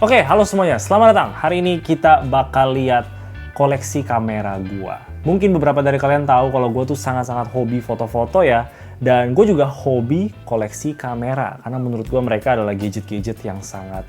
Oke, halo semuanya. Selamat datang. Hari ini kita bakal lihat koleksi kamera gua. Mungkin beberapa dari kalian tahu kalau gua tuh sangat-sangat hobi foto-foto ya. Dan gue juga hobi koleksi kamera. Karena menurut gua mereka adalah gadget-gadget yang sangat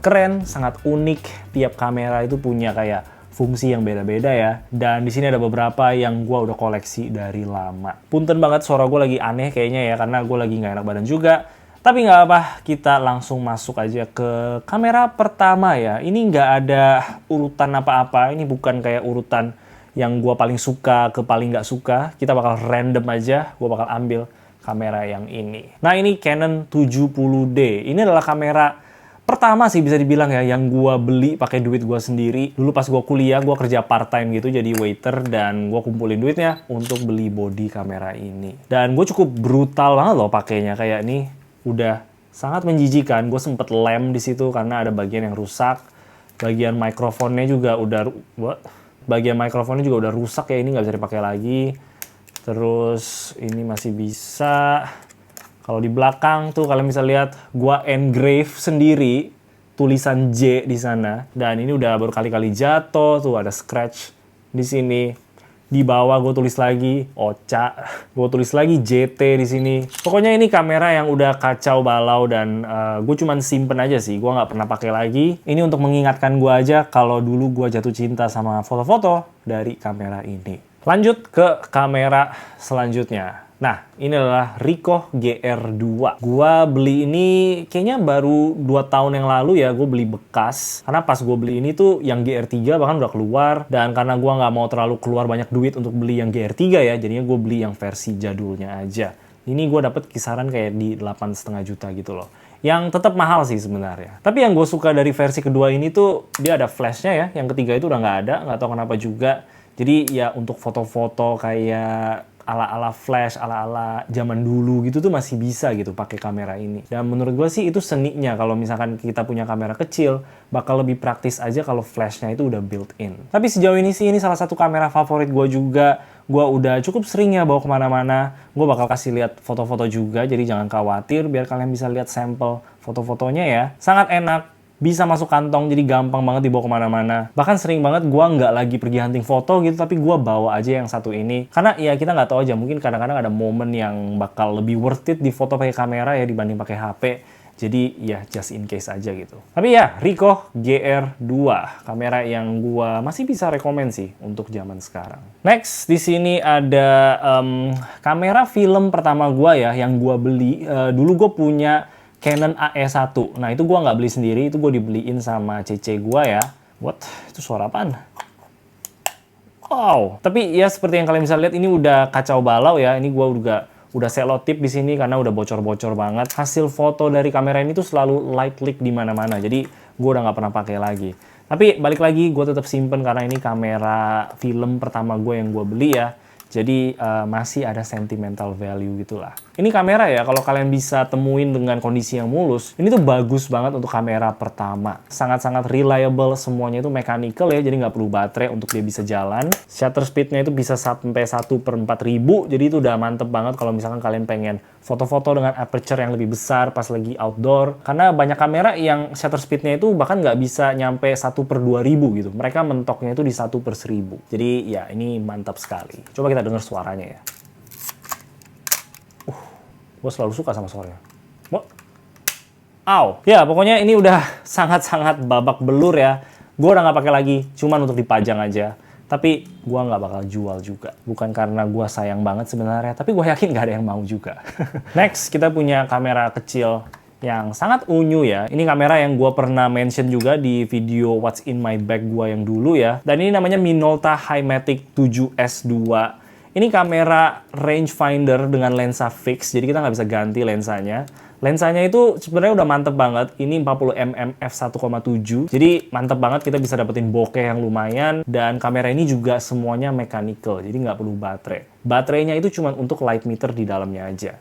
keren, sangat unik. Tiap kamera itu punya kayak fungsi yang beda-beda ya. Dan di sini ada beberapa yang gua udah koleksi dari lama. Punten banget suara gue lagi aneh kayaknya ya. Karena gue lagi nggak enak badan juga. Tapi nggak apa, kita langsung masuk aja ke kamera pertama ya. Ini nggak ada urutan apa-apa, ini bukan kayak urutan yang gue paling suka ke paling nggak suka. Kita bakal random aja, gue bakal ambil kamera yang ini. Nah ini Canon 70D, ini adalah kamera pertama sih bisa dibilang ya, yang gue beli pakai duit gue sendiri. Dulu pas gue kuliah, gue kerja part time gitu jadi waiter dan gue kumpulin duitnya untuk beli body kamera ini. Dan gue cukup brutal banget loh pakainya, kayak nih. Udah sangat menjijikan. Gue sempet lem di situ karena ada bagian yang rusak. Bagian mikrofonnya juga udah rusak ya, ini nggak bisa dipakai lagi. Terus ini masih bisa. Kalau di belakang tuh kalian bisa lihat gue engrave sendiri tulisan J di sana. Dan ini udah berkali-kali jatuh, tuh ada scratch di sini. Di bawah gue tulis lagi Ocha, gue tulis lagi JT di sini. Pokoknya ini kamera yang udah kacau balau dan gue cuman simpen aja sih, gue nggak pernah pakai lagi. Ini untuk mengingatkan gue aja kalau dulu gue jatuh cinta sama foto-foto dari kamera ini. Lanjut ke kamera selanjutnya. Nah, ini adalah Ricoh GR2. Gua beli ini kayaknya baru 2 tahun yang lalu ya, gue beli bekas. Karena pas gue beli ini tuh yang GR3 bahkan udah keluar. Dan karena gua nggak mau terlalu keluar banyak duit untuk beli yang GR3 ya, jadinya gue beli yang versi jadulnya aja. Ini gue dapet kisaran kayak di 8,5 juta gitu loh. Yang tetap mahal sih sebenarnya. Tapi yang gue suka dari versi kedua ini tuh, dia ada flashnya ya. Yang ketiga itu udah nggak ada, nggak tahu kenapa juga. Jadi ya untuk foto-foto kayak ala-ala flash, ala-ala zaman dulu gitu tuh masih bisa gitu pakai kamera ini. Dan menurut gue sih itu seninya, kalau misalkan kita punya kamera kecil, bakal lebih praktis aja kalau flashnya itu udah built-in. Tapi sejauh ini sih ini salah satu kamera favorit gue juga. Gue udah cukup sering ya bawa kemana-mana. Gue bakal kasih lihat foto-foto juga, jadi jangan khawatir biar kalian bisa lihat sampel foto-fotonya ya. Sangat enak. Bisa masuk kantong, jadi gampang banget dibawa kemana-mana. Bahkan sering banget gue nggak lagi pergi hunting foto gitu, tapi gue bawa aja yang satu ini. Karena ya kita nggak tahu aja, mungkin kadang-kadang ada momen yang bakal lebih worth it di foto pakai kamera ya dibanding pakai HP. Jadi ya just in case aja gitu. Tapi ya Ricoh GR2, kamera yang gue masih bisa rekomen sih untuk zaman sekarang. Next, di sini ada kamera film pertama gue ya, yang gue beli. Dulu gue punya Canon AE1. Nah itu gue nggak beli sendiri, itu gue dibeliin sama cece gue ya. What? Itu suara apaan? Wow. Tapi ya seperti yang kalian bisa lihat ini udah kacau balau ya. Ini gue udah selotip di sini karena udah bocor-bocor banget. Hasil foto dari kamera ini tuh selalu light leak di mana-mana. Jadi gue udah nggak pernah pakai lagi. Tapi balik lagi gue tetap simpen karena ini kamera film pertama gue yang gue beli ya. Jadi masih ada sentimental value gitulah. Ini kamera ya, kalau kalian bisa temuin dengan kondisi yang mulus, ini tuh bagus banget untuk kamera pertama. Sangat-sangat reliable, semuanya itu mechanical ya, jadi nggak perlu baterai untuk dia bisa jalan. Shutter speednya itu bisa sampai 1/4000, jadi itu udah mantep banget kalau misalkan kalian pengen foto-foto dengan aperture yang lebih besar pas lagi outdoor. Karena banyak kamera yang shutter speednya itu bahkan nggak bisa nyampe 1/2000 gitu. Mereka mentoknya itu di 1/1000. Jadi ya ini mantap sekali. Coba kita dengar suaranya ya. Gue selalu suka sama suaranya. Aw. Ya, pokoknya ini udah sangat-sangat babak belur ya. Gue udah nggak pakai lagi, cuman untuk dipajang aja. Tapi gue nggak bakal jual juga. Bukan karena gue sayang banget sebenarnya, tapi gue yakin nggak ada yang mau juga. Next, kita punya kamera kecil yang sangat unyu ya. Ini kamera yang gue pernah mention juga di video What's in my bag gue yang dulu ya. Dan ini namanya Minolta Highmatic 7S2. Ini kamera rangefinder dengan lensa fix, jadi kita nggak bisa ganti lensanya. Lensanya itu sebenarnya udah mantep banget. Ini 40mm f1.7. Jadi mantep banget, kita bisa dapetin bokeh yang lumayan. Dan kamera ini juga semuanya mechanical, jadi nggak perlu baterai. Baterainya itu cuma untuk light meter di dalamnya aja.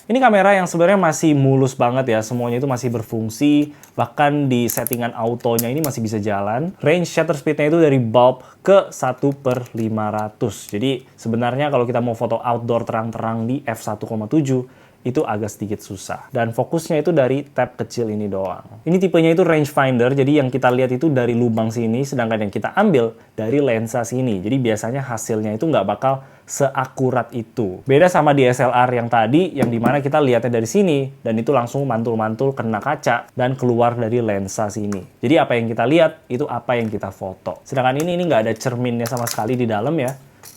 Ini kamera yang sebenarnya masih mulus banget ya, semuanya itu masih berfungsi, bahkan di settingan autonya ini masih bisa jalan. Range shutter speednya itu dari bulb ke 1/500. Jadi sebenarnya kalau kita mau foto outdoor terang-terang di f1.7, itu agak sedikit susah. Dan fokusnya itu dari tab kecil ini doang. Ini tipenya itu rangefinder, jadi yang kita lihat itu dari lubang sini, sedangkan yang kita ambil dari lensa sini. Jadi biasanya hasilnya itu nggak bakal seakurat itu. Beda sama DSLR yang tadi, yang dimana kita lihatnya dari sini, dan itu langsung mantul-mantul kena kaca, dan keluar dari lensa sini. Jadi apa yang kita lihat, itu apa yang kita foto. Sedangkan ini nggak ada cerminnya sama sekali di dalam ya.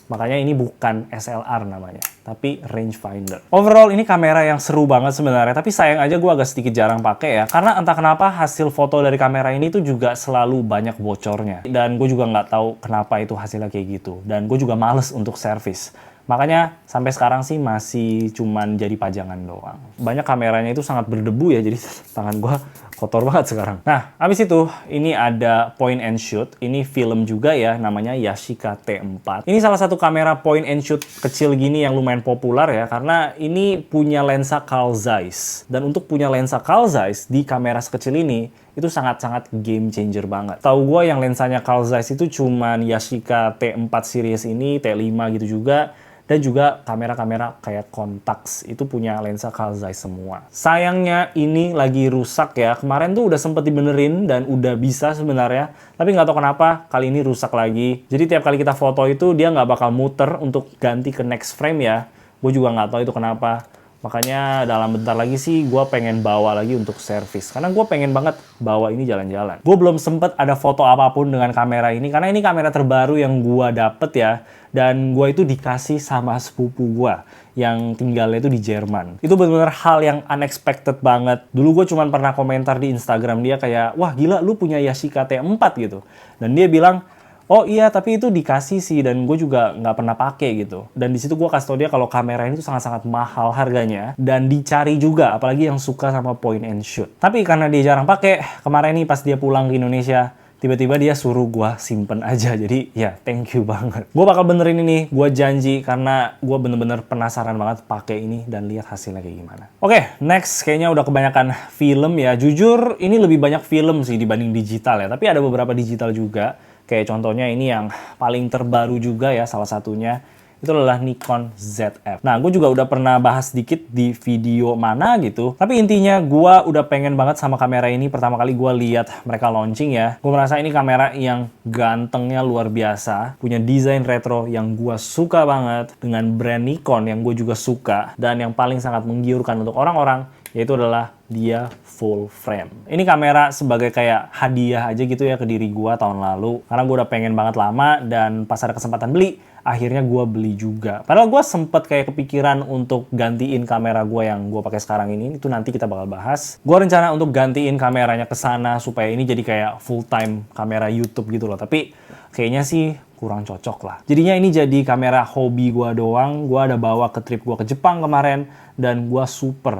Makanya ini bukan SLR namanya, tapi rangefinder. Overall ini kamera yang seru banget sebenarnya, tapi sayang aja gue agak sedikit jarang pakai ya. Karena entah kenapa hasil foto dari kamera ini tuh juga selalu banyak bocornya. Dan gue juga nggak tahu kenapa itu hasilnya kayak gitu. Dan gue juga males untuk servis. Makanya sampai sekarang sih masih cuman jadi pajangan doang. Banyak kameranya itu sangat berdebu ya, jadi tangan gua kotor banget sekarang. Nah, habis itu ini ada point and shoot. Ini film juga ya, namanya Yashica T4. Ini salah satu kamera point and shoot kecil gini yang lumayan populer ya, karena ini punya lensa Carl Zeiss. Dan untuk punya lensa Carl Zeiss di kamera sekecil ini, itu sangat-sangat game changer banget. Tahu gue yang lensanya Carl Zeiss itu cuman Yashica T4 series ini, T5 gitu juga. Dan juga kamera-kamera kayak Contax itu punya lensa Carl Zeiss semua. Sayangnya ini lagi rusak ya. Kemarin tuh udah sempet dibenerin dan udah bisa sebenarnya. Tapi nggak tahu kenapa kali ini rusak lagi. Jadi tiap kali kita foto itu dia nggak bakal muter untuk ganti ke next frame ya. Gue juga nggak tahu itu kenapa. Makanya dalam bentar lagi sih gue pengen bawa lagi untuk servis. Karena gue pengen banget bawa ini jalan-jalan. Gue belum sempet ada foto apapun dengan kamera ini. Karena ini kamera terbaru yang gue dapet ya. Dan gue itu dikasih sama sepupu gue yang tinggalnya itu di Jerman. Itu benar-benar hal yang unexpected banget. Dulu gue cuma pernah komentar di Instagram dia kayak, wah gila lu punya Yashica T4 gitu. Dan dia bilang, oh iya, tapi itu dikasih sih, dan gue juga nggak pernah pakai gitu. Dan di situ gue kasih tau dia kalau kamera ini tuh sangat-sangat mahal harganya, dan dicari juga, apalagi yang suka sama point and shoot. Tapi karena dia jarang pakai, kemarin nih pas dia pulang ke Indonesia, tiba-tiba dia suruh gue simpen aja. Jadi ya thank you banget. Gue bakal benerin ini, gue janji, karena gue bener-bener penasaran banget pakai ini dan lihat hasilnya kayak gimana. Oke, next kayaknya udah kebanyakan film ya. Jujur ini lebih banyak film sih dibanding digital ya, tapi ada beberapa digital juga. Kayak contohnya ini yang paling terbaru juga ya, salah satunya itu adalah Nikon ZF. Nah, gue juga udah pernah bahas sedikit di video mana gitu. Tapi intinya gue udah pengen banget sama kamera ini. Pertama kali gue lihat mereka launching ya. Gue merasa ini kamera yang gantengnya luar biasa. Punya desain retro yang gue suka banget. Dengan brand Nikon yang gue juga suka. Dan yang paling sangat menggiurkan untuk orang-orang, yaitu adalah dia full frame. Ini kamera sebagai kayak hadiah aja gitu ya ke diri gue tahun lalu. Karena gue udah pengen banget lama dan pas ada kesempatan beli, akhirnya gue beli juga. Padahal gue sempet kayak kepikiran untuk gantiin kamera gue yang gue pakai sekarang ini. Itu nanti kita bakal bahas. Gue rencana untuk gantiin kameranya ke sana supaya ini jadi kayak full time kamera YouTube gitu loh. Tapi kayaknya sih kurang cocok lah. Jadinya ini jadi kamera hobi gue doang. Gue ada bawa ke trip gue ke Jepang kemarin. Dan gue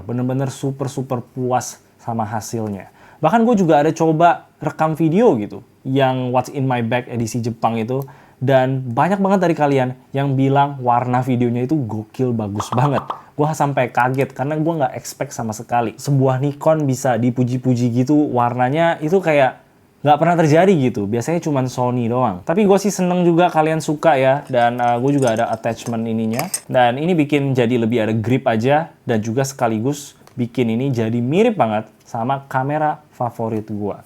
bener-bener super puas sama hasilnya. Bahkan gue juga ada coba rekam video gitu. Yang What's in My Bag edisi Jepang itu. Dan banyak banget dari kalian yang bilang warna videonya itu gokil, bagus banget. Gue sampai kaget karena gue nggak expect sama sekali. Sebuah Nikon bisa dipuji-puji gitu, warnanya itu kayak nggak pernah terjadi gitu. Biasanya cuma Sony doang. Tapi gue sih seneng juga kalian suka ya. Dan gue juga ada attachment ininya. Dan ini bikin jadi lebih ada grip aja. Dan juga sekaligus bikin ini jadi mirip banget sama kamera favorit gue.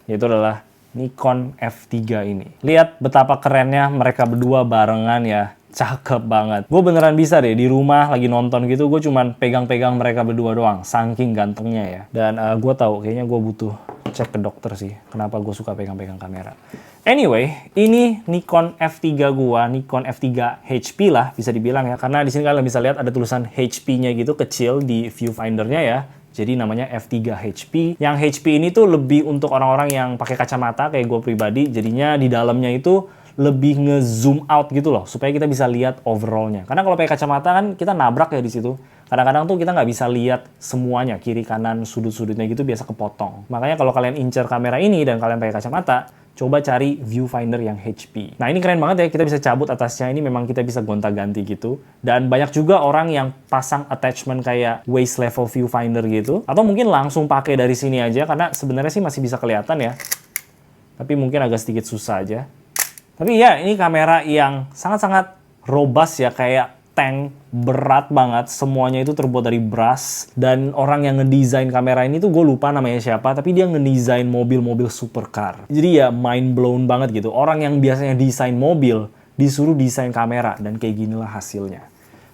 Yaitu adalah Nikon F3 ini. Lihat betapa kerennya mereka berdua barengan ya. Cakep banget. Gue beneran bisa deh di rumah lagi nonton gitu. Gue cuman pegang-pegang mereka berdua doang. Saking gantengnya ya. Dan gue tahu kayaknya gue butuh cek ke dokter sih. Kenapa gue suka pegang-pegang kamera. Anyway, ini Nikon F3 gua, Nikon F3 HP lah bisa dibilang ya. Karena di sini kalian bisa lihat ada tulisan HP-nya gitu kecil di viewfinder-nya ya. Jadi namanya F3 HP. Yang HP ini tuh lebih untuk orang-orang yang pakai kacamata kayak gue pribadi. Jadinya di dalamnya itu lebih nge-zoom out gitu loh. Supaya kita bisa lihat overall-nya. Karena kalau pakai kacamata kan kita nabrak ya di situ. Kadang-kadang tuh kita nggak bisa lihat semuanya. Kiri, kanan, sudut-sudutnya gitu biasa kepotong. Makanya kalau kalian incer kamera ini dan kalian pakai kacamata, coba cari viewfinder yang HP. Nah ini keren banget ya, kita bisa cabut atasnya, ini memang kita bisa gonta-ganti gitu. Dan banyak juga orang yang pasang attachment kayak waist level viewfinder gitu. Atau mungkin langsung pakai dari sini aja, karena sebenarnya sih masih bisa kelihatan ya. Tapi mungkin agak sedikit susah aja. Tapi ya, ini kamera yang sangat-sangat robust ya, kayak tank, berat banget, semuanya itu terbuat dari brass, dan orang yang ngedesain kamera ini tuh gue lupa namanya siapa, tapi dia ngedesain mobil-mobil supercar. Jadi ya mind blown banget gitu, orang yang biasanya desain mobil, disuruh desain kamera, dan kayak ginilah hasilnya.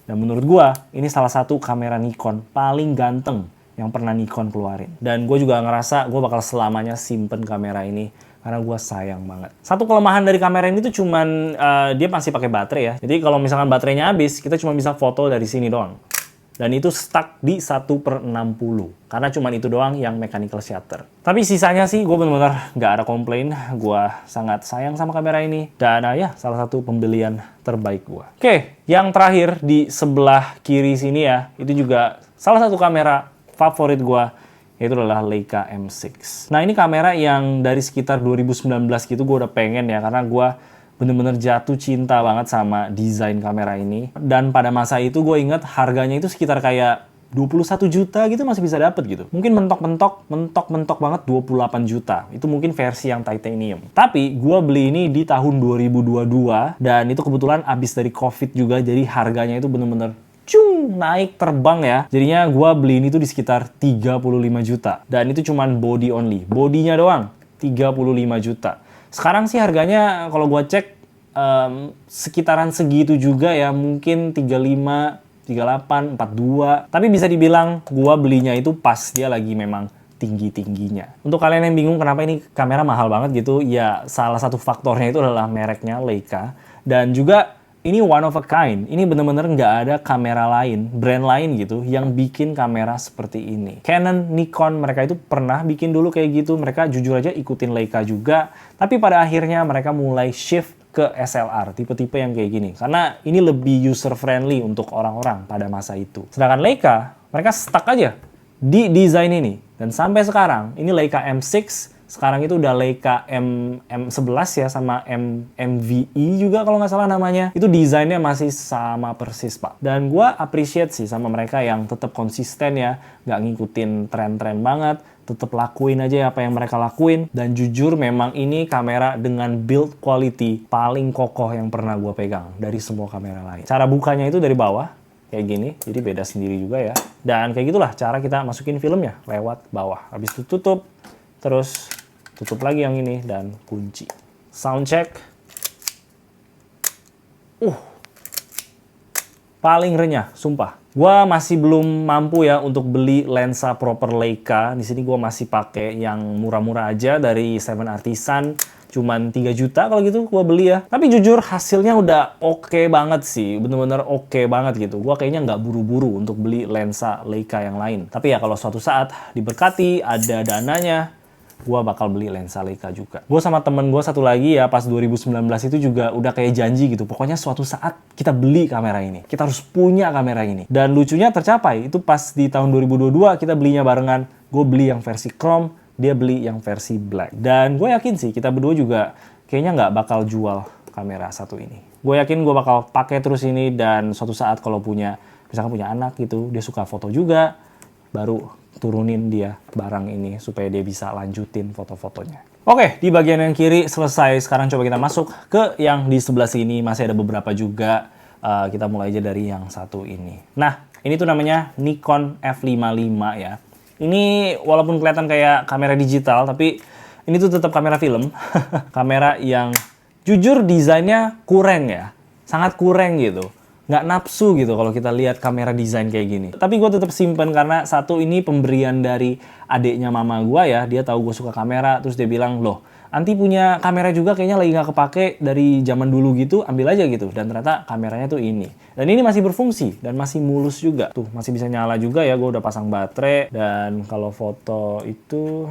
Dan menurut gue, ini salah satu kamera Nikon paling ganteng yang pernah Nikon keluarin. Dan gue juga ngerasa gue bakal selamanya simpen kamera ini, karena gue sayang banget. Satu kelemahan dari kamera ini tuh cuman dia masih pakai baterai ya. Jadi kalau misalkan baterainya habis, kita cuma bisa foto dari sini doang. Dan itu stuck di 1/60. Karena cuman itu doang yang mechanical shutter. Tapi sisanya sih gue bener-bener nggak ada komplain. Gue sangat sayang sama kamera ini. Dan ya salah satu pembelian terbaik gue. Oke, yang terakhir di sebelah kiri sini ya. Itu juga salah satu kamera favorit gue. Itu adalah Leica M6. Nah ini kamera yang dari sekitar 2019 gitu gue udah pengen ya, karena gue bener-bener jatuh cinta banget sama desain kamera ini. Dan pada masa itu gue inget harganya itu sekitar kayak 21 juta gitu masih bisa dapet gitu. Mungkin mentok banget 28 juta. Itu mungkin versi yang titanium. Tapi gue beli ini di tahun 2022 dan itu kebetulan abis dari COVID juga, jadi harganya itu bener-bener naik terbang ya. Jadinya gue beli ini tuh di sekitar 35 juta. Dan itu cuman body only. Bodinya doang 35 juta. Sekarang sih harganya kalau gue cek sekitaran segitu juga ya. Mungkin 35, 38, 42. Tapi bisa dibilang gue belinya itu pas dia lagi memang tinggi-tingginya. Untuk kalian yang bingung kenapa ini kamera mahal banget gitu, ya salah satu faktornya itu adalah mereknya Leica. Dan juga ini one of a kind. Ini bener-bener nggak ada kamera lain, brand lain gitu, yang bikin kamera seperti ini. Canon, Nikon, mereka itu pernah bikin dulu kayak gitu. Mereka jujur aja ikutin Leica juga. Tapi pada akhirnya mereka mulai shift ke SLR, tipe-tipe yang kayak gini. Karena ini lebih user-friendly untuk orang-orang pada masa itu. Sedangkan Leica, mereka stuck aja di desain ini. Dan sampai sekarang, ini Leica M6, sekarang itu udah Leica M11 ya, sama MVE juga kalau nggak salah namanya. Itu desainnya masih sama persis, Pak. Dan gue appreciate sih sama mereka yang tetap konsisten ya, nggak ngikutin tren-tren banget, tetap lakuin aja apa yang mereka lakuin. Dan jujur memang ini kamera dengan build quality paling kokoh yang pernah gue pegang dari semua kamera lain. Cara bukanya itu dari bawah, kayak gini, jadi beda sendiri juga ya. Dan kayak gitulah cara kita masukin filmnya, lewat bawah. Habis itu tutup, terus tutup lagi yang ini, dan kunci. Sound check. Paling renyah, sumpah. Gua masih belum mampu ya untuk beli lensa proper Leica. Di sini gua masih pakai yang murah-murah aja dari Seven Artisan. Cuman 3 juta kalau gitu gua beli ya. Tapi jujur hasilnya udah oke banget sih. Bener-bener oke banget gitu. Gua kayaknya nggak buru-buru untuk beli lensa Leica yang lain. Tapi ya kalau suatu saat diberkati, ada dananya, gue bakal beli lensa Leica juga. Gue sama temen gue satu lagi ya, pas 2019 itu juga udah kayak janji gitu. Pokoknya suatu saat kita beli kamera ini. Kita harus punya kamera ini. Dan lucunya tercapai. Itu pas di tahun 2022 kita belinya barengan. Gue beli yang versi chrome, dia beli yang versi black. Dan gue yakin sih kita berdua juga kayaknya nggak bakal jual kamera satu ini. Gue yakin gue bakal pakai terus ini, dan suatu saat kalau punya, misalkan punya anak gitu, dia suka foto juga, baru turunin dia barang ini supaya dia bisa lanjutin foto-fotonya. Oke, di bagian yang kiri selesai. Sekarang coba kita masuk ke yang di sebelah sini. Masih ada beberapa juga. Kita mulai aja dari yang satu ini. Nah, ini tuh namanya Nikon F55 ya. Ini walaupun kelihatan kayak kamera digital, tapi ini tuh tetap kamera film. Kamera yang jujur desainnya kurang ya. Sangat kurang gitu. Nggak nafsu gitu kalau kita lihat kamera desain kayak gini. Tapi gue tetap simpen karena satu, ini pemberian dari adiknya mama gue ya. Dia tahu gue suka kamera, terus dia bilang, loh, Anti punya kamera juga kayaknya lagi nggak kepake dari zaman dulu gitu, ambil aja gitu. Dan ternyata kameranya tuh ini. Dan ini masih berfungsi dan masih mulus juga. Tuh, masih bisa nyala juga ya, gue udah pasang baterai. Dan kalau foto itu,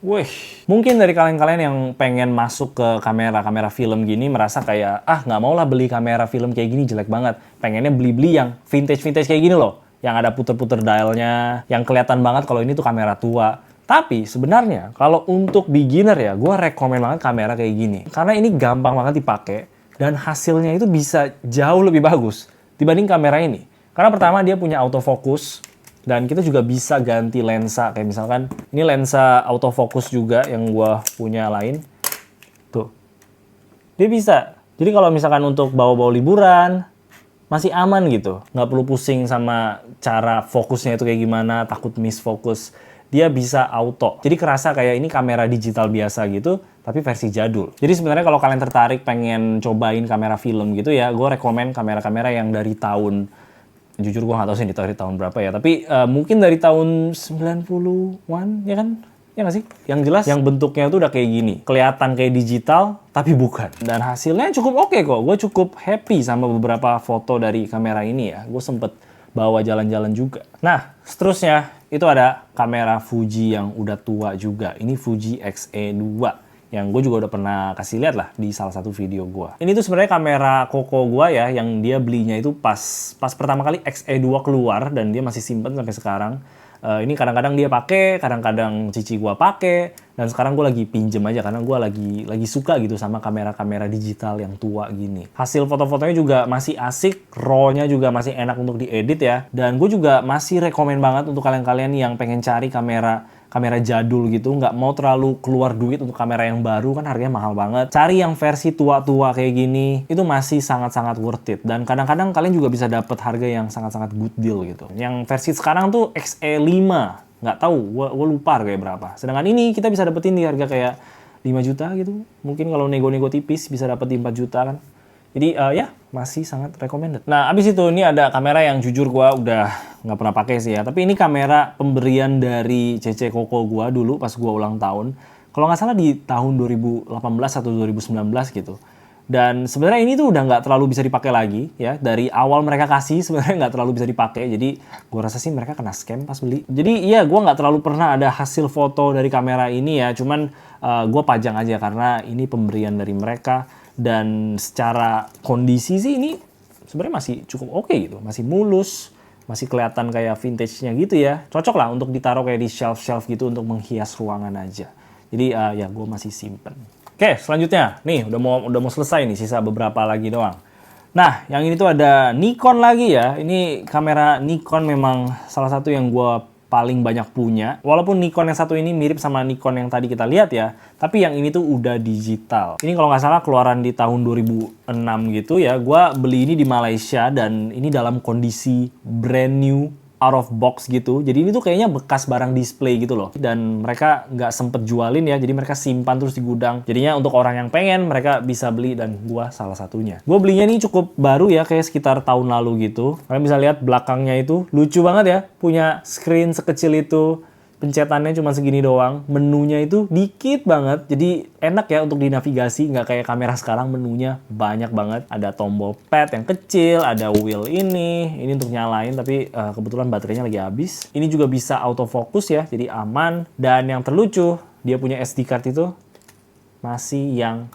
wih, mungkin dari kalian-kalian yang pengen masuk ke kamera film gini merasa kayak, nggak mau lah beli kamera film kayak gini, jelek banget. Pengennya beli-beli yang vintage-vintage kayak gini loh. Yang ada puter-puter dialnya, yang kelihatan banget kalau ini tuh kamera tua. Tapi sebenarnya kalau untuk beginner ya, gue rekomen banget kamera kayak gini. Karena ini gampang banget dipakai dan hasilnya itu bisa jauh lebih bagus dibanding kamera ini. Karena pertama dia punya autofocus. Dan kita juga bisa ganti lensa, kayak misalkan ini lensa autofocus juga yang gua punya lain. Tuh. Dia bisa. Jadi kalau misalkan untuk bawa-bawa liburan, masih aman gitu. Nggak perlu pusing sama cara fokusnya itu kayak gimana, takut miss fokus. Dia bisa auto. Jadi kerasa kayak ini kamera digital biasa gitu, tapi versi jadul. Jadi sebenarnya kalau kalian tertarik pengen cobain kamera film gitu ya, gue rekomen kamera-kamera yang dari tahun, jujur gue nggak tahu sih dari tahun berapa ya, tapi mungkin dari tahun 90-an, ya kan? Ya nggak sih? Yang jelas, yang bentuknya tuh udah kayak gini. Kelihatan kayak digital, tapi bukan. Dan hasilnya cukup oke kok. Gue cukup happy sama beberapa foto dari kamera ini ya. Gue sempet bawa jalan-jalan juga. Nah, seterusnya itu ada kamera Fuji yang udah tua juga. Ini Fuji X-E2. Yang gue juga udah pernah kasih lihat lah di salah satu video gue. Ini tuh sebenarnya kamera koko gue ya, yang dia belinya itu pas pertama kali X-E2 keluar, dan dia masih simpen sampai sekarang. Ini kadang-kadang dia pakai, kadang-kadang cici gua pakai, dan sekarang gue lagi pinjem aja karena gue lagi suka gitu sama kamera-kamera digital yang tua gini. Hasil foto-fotonya juga masih asik, RAW-nya juga masih enak untuk diedit ya. Dan gue juga masih rekomen banget untuk kalian-kalian yang pengen cari kamera jadul gitu, nggak mau terlalu keluar duit untuk kamera yang baru, kan harganya mahal banget. Cari yang versi tua-tua kayak gini, itu masih sangat-sangat worth it. Dan kadang-kadang kalian juga bisa dapat harga yang sangat-sangat good deal gitu. Yang versi sekarang tuh XE5, nggak tahu, gue lupa harganya berapa. Sedangkan ini kita bisa dapetin di harga kayak 5 juta gitu. Mungkin kalau nego-nego tipis bisa dapet di 4 juta kan. Jadi ya masih sangat recommended. Nah abis itu ini ada kamera yang jujur gue udah nggak pernah pakai sih ya. Tapi ini kamera pemberian dari CC Koko gue dulu pas gue ulang tahun. Kalau nggak salah di tahun 2018 atau 2019 gitu. Dan sebenarnya ini tuh udah nggak terlalu bisa dipakai lagi ya. Dari awal mereka kasih sebenarnya nggak terlalu bisa dipakai. Jadi gue rasa sih mereka kena scam pas beli. Jadi iya gue nggak terlalu pernah ada hasil foto dari kamera ini ya. Cuman gue pajang aja karena ini pemberian dari mereka. Dan secara kondisi sih ini sebenarnya masih cukup oke gitu. Masih mulus, masih kelihatan kayak vintage-nya gitu ya. Cocok lah untuk ditaruh kayak di shelf-shelf gitu untuk menghias ruangan aja. Jadi ya gue masih simpen. Oke, selanjutnya. Nih, udah mau selesai nih, sisa beberapa lagi doang. Nah, yang ini tuh ada Nikon lagi ya. Ini kamera Nikon memang salah satu yang gue paling banyak punya. Walaupun Nikon yang satu ini mirip sama Nikon yang tadi kita lihat ya, tapi yang ini tuh udah digital. Ini kalau nggak salah keluaran di tahun 2006 gitu ya. Gue beli ini di Malaysia dan ini dalam kondisi brand new, out of box gitu. Jadi ini tuh kayaknya bekas barang display gitu loh. Dan mereka nggak sempet jualin ya, jadi mereka simpan terus di gudang. Jadinya untuk orang yang pengen, mereka bisa beli dan gua salah satunya. Gua belinya ini cukup baru ya, kayak sekitar tahun lalu gitu. Kalian bisa lihat belakangnya itu lucu banget ya, punya screen sekecil itu. Pencetannya cuma segini doang, menunya itu dikit banget, jadi enak ya untuk dinavigasi, nggak kayak kamera sekarang menunya banyak banget. Ada tombol pad yang kecil, ada wheel ini untuk nyalain, tapi kebetulan baterainya lagi habis. Ini juga bisa autofocus ya, jadi aman. Dan yang terlucu, dia punya SD card itu masih yang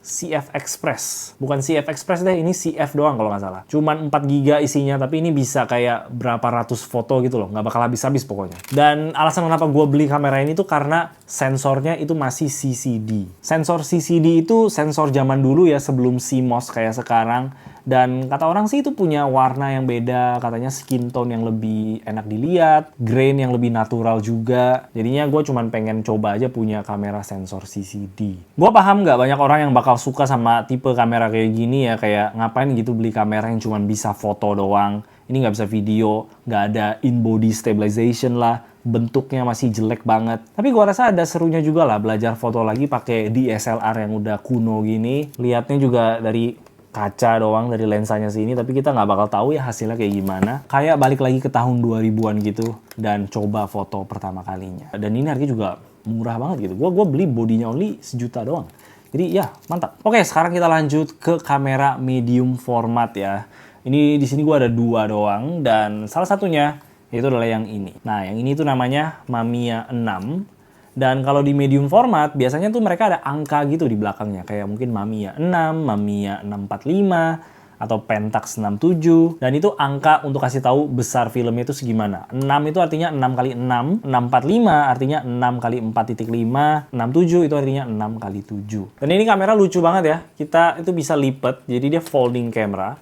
CF Express. Bukan CF Express deh, ini CF doang kalau nggak salah. Cuman 4 GB isinya, tapi ini bisa kayak berapa ratus foto gitu loh. Nggak bakal habis-habis pokoknya. Dan alasan kenapa gue beli kamera ini tuh karena sensornya itu masih CCD. Sensor CCD itu sensor zaman dulu ya, sebelum CMOS kayak sekarang. Dan kata orang sih itu punya warna yang beda, katanya skin tone yang lebih enak dilihat, grain yang lebih natural juga. Jadinya gue cuman pengen coba aja punya kamera sensor CCD. Gue paham nggak banyak orang yang bakal suka sama tipe kamera kayak gini ya, kayak ngapain gitu beli kamera yang cuman bisa foto doang. Ini nggak bisa video, nggak ada in-body stabilization lah, bentuknya masih jelek banget. Tapi gue rasa ada serunya juga lah belajar foto lagi pakai DSLR yang udah kuno gini. Lihatnya juga dari kaca doang, dari lensanya sini, tapi kita nggak bakal tahu ya hasilnya kayak gimana. Kayak balik lagi ke tahun 2000-an gitu dan coba foto pertama kalinya. Dan ini harganya juga murah banget gitu. Gue beli bodinya only 1 juta doang. Jadi ya mantap. Oke, sekarang kita lanjut ke kamera medium format ya. Ini di sini gue ada 2 doang dan salah satunya itu adalah yang ini. Nah, yang ini tuh namanya Mamiya 6. Dan kalau di medium format, biasanya tuh mereka ada angka gitu di belakangnya. Kayak mungkin Mamiya 6, Mamiya 645, atau Pentax 67. Dan itu angka untuk kasih tahu besar filmnya itu segimana. 6 itu artinya 6 kali 6, 645 artinya 6 kali 4.5, 67 itu artinya 6 kali 7. Dan ini kamera lucu banget ya. Kita itu bisa lipat, jadi dia folding camera.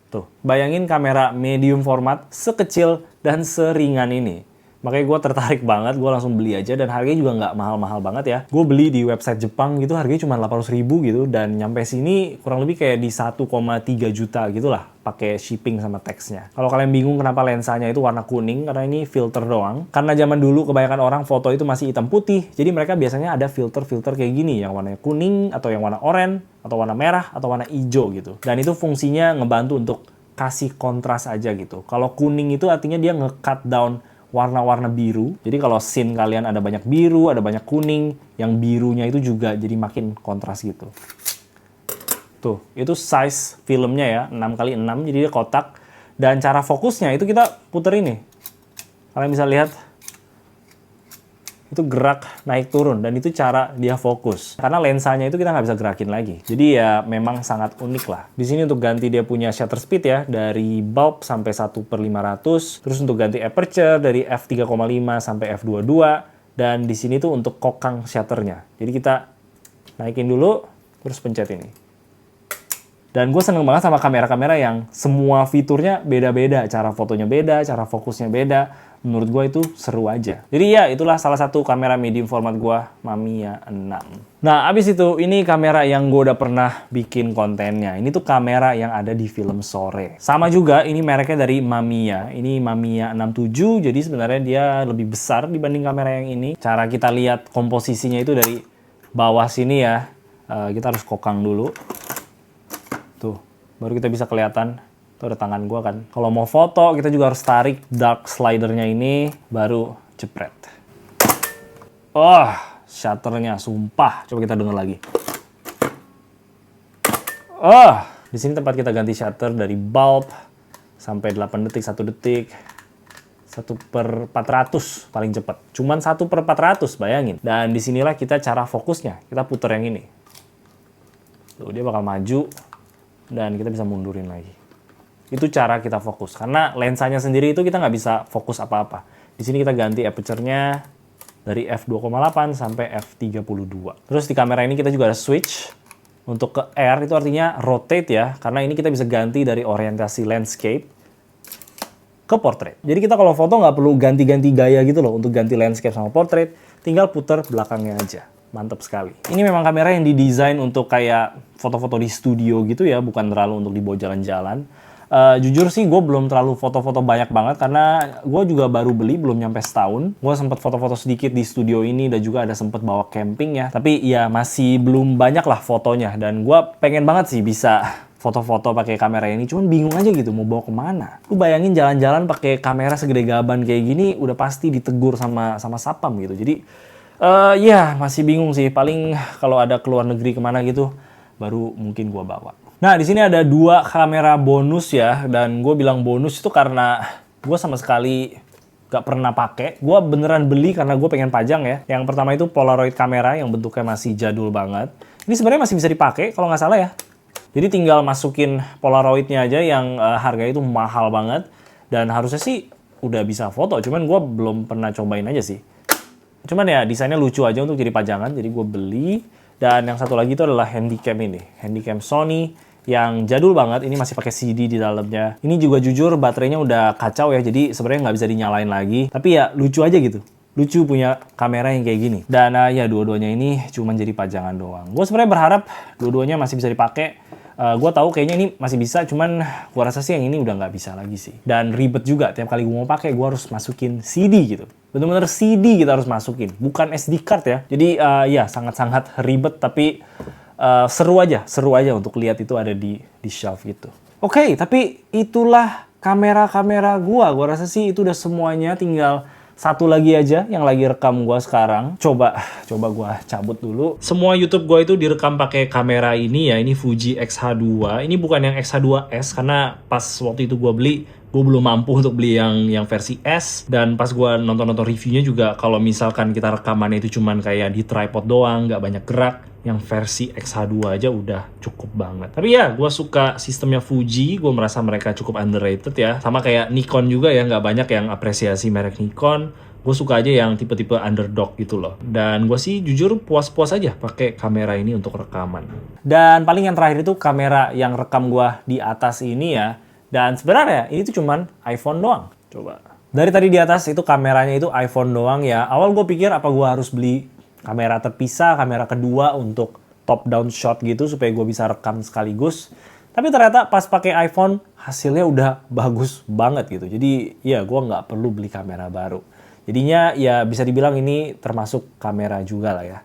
Tuh, bayangin kamera medium format sekecil dan seringan ini. Makanya gue tertarik banget, gue langsung beli aja dan harganya juga nggak mahal-mahal banget ya. Gue beli di website Jepang gitu, harganya cuma 800.000 gitu dan nyampe sini kurang lebih kayak di 1,3 juta gitu lah pakai shipping sama taxnya. Kalau kalian bingung kenapa lensanya itu warna kuning, karena ini filter doang. Karena zaman dulu kebanyakan orang foto itu masih hitam putih, jadi mereka biasanya ada filter-filter kayak gini, yang warnanya kuning, atau yang warna oranye, atau warna merah, atau warna hijau gitu. Dan itu fungsinya ngebantu untuk kasih kontras aja gitu. Kalau kuning itu artinya dia nge-cut down warna-warna biru. Jadi kalau scene kalian ada banyak biru, ada banyak kuning, yang birunya itu juga jadi makin kontras gitu. Tuh, itu size filmnya ya, 6x6, jadi dia kotak. Dan cara fokusnya itu kita puter ini. Kalian bisa lihat, itu gerak naik turun, dan itu cara dia fokus. Karena lensanya itu kita nggak bisa gerakin lagi. Jadi ya memang sangat unik lah. Di sini untuk ganti dia punya shutter speed ya, dari bulb sampai 1/500. Terus untuk ganti aperture dari f3,5 sampai f22. Dan di sini tuh untuk kokang shutternya. Jadi kita naikin dulu, terus pencet ini. Dan gue seneng banget sama kamera-kamera yang semua fiturnya beda-beda. Cara fotonya beda, cara fokusnya beda. Menurut gue itu seru aja. Jadi ya, itulah salah satu kamera medium format gue, Mamiya 6. Nah, abis itu, ini kamera yang gue udah pernah bikin kontennya. Ini tuh kamera yang ada di film sore. Sama juga, ini mereknya dari Mamiya. Ini Mamiya 67, jadi sebenarnya dia lebih besar dibanding kamera yang ini. Cara kita lihat komposisinya itu dari bawah sini ya. Kita harus kokang dulu. Tuh, baru kita bisa kelihatan. Itu ada tangan gua kan. Kalau mau foto, kita juga harus tarik dark slidernya ini, baru jepret. Oh, shutternya sumpah. Coba kita denger lagi. Oh, di sini tempat kita ganti shutter dari bulb sampai 8 detik, 1 detik. 1/400 paling cepat. Cuman 1/400, bayangin. Dan disinilah kita cara fokusnya. Kita puter yang ini. Tuh, dia bakal maju. Dan kita bisa mundurin lagi. Itu cara kita fokus. Karena lensanya sendiri itu kita nggak bisa fokus apa-apa. Di sini kita ganti aperture-nya dari f2,8 sampai f32. Terus di kamera ini kita juga ada switch. Untuk ke R itu artinya rotate ya. Karena ini kita bisa ganti dari orientasi landscape ke portrait. Jadi kita kalau foto nggak perlu ganti-ganti gaya gitu loh. Untuk ganti landscape sama portrait, tinggal puter belakangnya aja. Mantap sekali. Ini memang kamera yang didesain untuk kayak foto-foto di studio gitu ya. Bukan terlalu untuk dibawa jalan-jalan. Jujur sih gue belum terlalu foto-foto banyak banget karena gue juga baru beli, belum nyampe setahun. Gue sempet foto-foto sedikit di studio ini dan juga ada sempet bawa camping ya. Tapi ya masih belum banyak lah fotonya dan gue pengen banget sih bisa foto-foto pakai kamera ini. Cuman bingung aja gitu mau bawa kemana. Lu bayangin jalan-jalan pakai kamera segede gaban kayak gini udah pasti ditegur sama satpam gitu. Jadi ya masih bingung sih. Paling kalau ada keluar negeri kemana gitu baru mungkin gue bawa. Nah, di sini ada 2 kamera bonus ya, dan gue bilang bonus itu karena gue sama sekali gak pernah pakai. Gue beneran beli karena gue pengen pajang ya. Yang pertama itu Polaroid kamera yang bentuknya masih jadul banget. Ini sebenarnya masih bisa dipakai kalau nggak salah ya. Jadi tinggal masukin Polaroidnya aja yang harganya itu mahal banget. Dan harusnya sih udah bisa foto, cuman gue belum pernah cobain aja sih. Cuman ya desainnya lucu aja untuk jadi pajangan, jadi gue beli. Dan yang satu lagi itu adalah handycam ini. Handycam Sony yang jadul banget. Ini masih pakai CD di dalamnya. Ini juga jujur baterainya udah kacau ya. Jadi sebenarnya nggak bisa dinyalain lagi. Tapi ya lucu aja gitu. Lucu punya kamera yang kayak gini. Dan ya dua-duanya ini cuma jadi pajangan doang. Gue sebenarnya berharap dua-duanya masih bisa dipakai. Gue tahu kayaknya ini masih bisa, cuman gue rasa sih yang ini udah nggak bisa lagi sih. Dan ribet juga, tiap kali gue mau pakai gue harus masukin CD gitu. Bener-bener CD kita harus masukin, bukan SD card ya. Jadi ya sangat-sangat ribet, tapi seru aja untuk lihat itu ada di shelf gitu. Oke, tapi itulah kamera-kamera gue rasa sih itu udah semuanya, tinggal satu lagi aja yang lagi rekam gue sekarang. Coba gue cabut dulu. Semua YouTube gue itu direkam pakai kamera ini ya. Ini Fuji X-H2. Ini bukan yang X-H2S karena pas waktu itu gue beli, gue belum mampu untuk beli yang versi S. Dan pas gue nonton reviewnya juga, kalau misalkan kita rekamannya itu cuman kayak di tripod doang, nggak banyak gerak, yang versi X-H2 aja udah cukup banget. Tapi ya, gue suka sistemnya Fuji. Gue merasa mereka cukup underrated ya. Sama kayak Nikon juga ya, nggak banyak yang apresiasi merek Nikon. Gue suka aja yang tipe-tipe underdog gitu loh. Dan gue sih jujur puas-puas aja pakai kamera ini untuk rekaman. Dan paling yang terakhir itu kamera yang rekam gue di atas ini ya. Dan sebenarnya ini tuh cuman iPhone doang. Coba. Dari tadi di atas itu kameranya itu iPhone doang ya. Awal gue pikir apa gue harus beli kamera terpisah, kamera kedua untuk top down shot gitu supaya gue bisa rekam sekaligus. Tapi ternyata pas pakai iPhone hasilnya udah bagus banget gitu. Jadi ya gue nggak perlu beli kamera baru. Jadinya ya bisa dibilang ini termasuk kamera juga lah ya.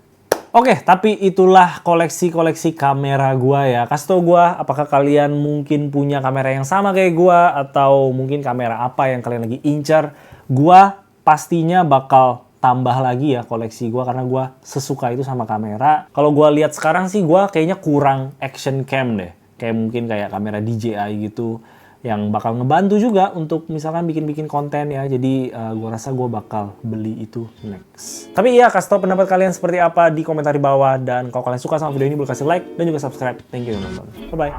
Oke, tapi itulah koleksi-koleksi kamera gua ya. Kasih tau gua apakah kalian mungkin punya kamera yang sama kayak gua atau mungkin kamera apa yang kalian lagi incar. Gua pastinya bakal tambah lagi ya koleksi gua karena gua sesuka itu sama kamera. Kalau gua lihat sekarang sih gua kayaknya kurang action cam deh. Kayak mungkin kayak kamera DJI gitu yang bakal ngebantu juga untuk misalkan bikin-bikin konten ya. Jadi gua rasa gua bakal beli itu next. Tapi iya, kasih tau pendapat kalian seperti apa di komentar di bawah. Dan kalau kalian suka sama video ini boleh kasih like dan juga subscribe. Thank you udah nonton. Bye-bye.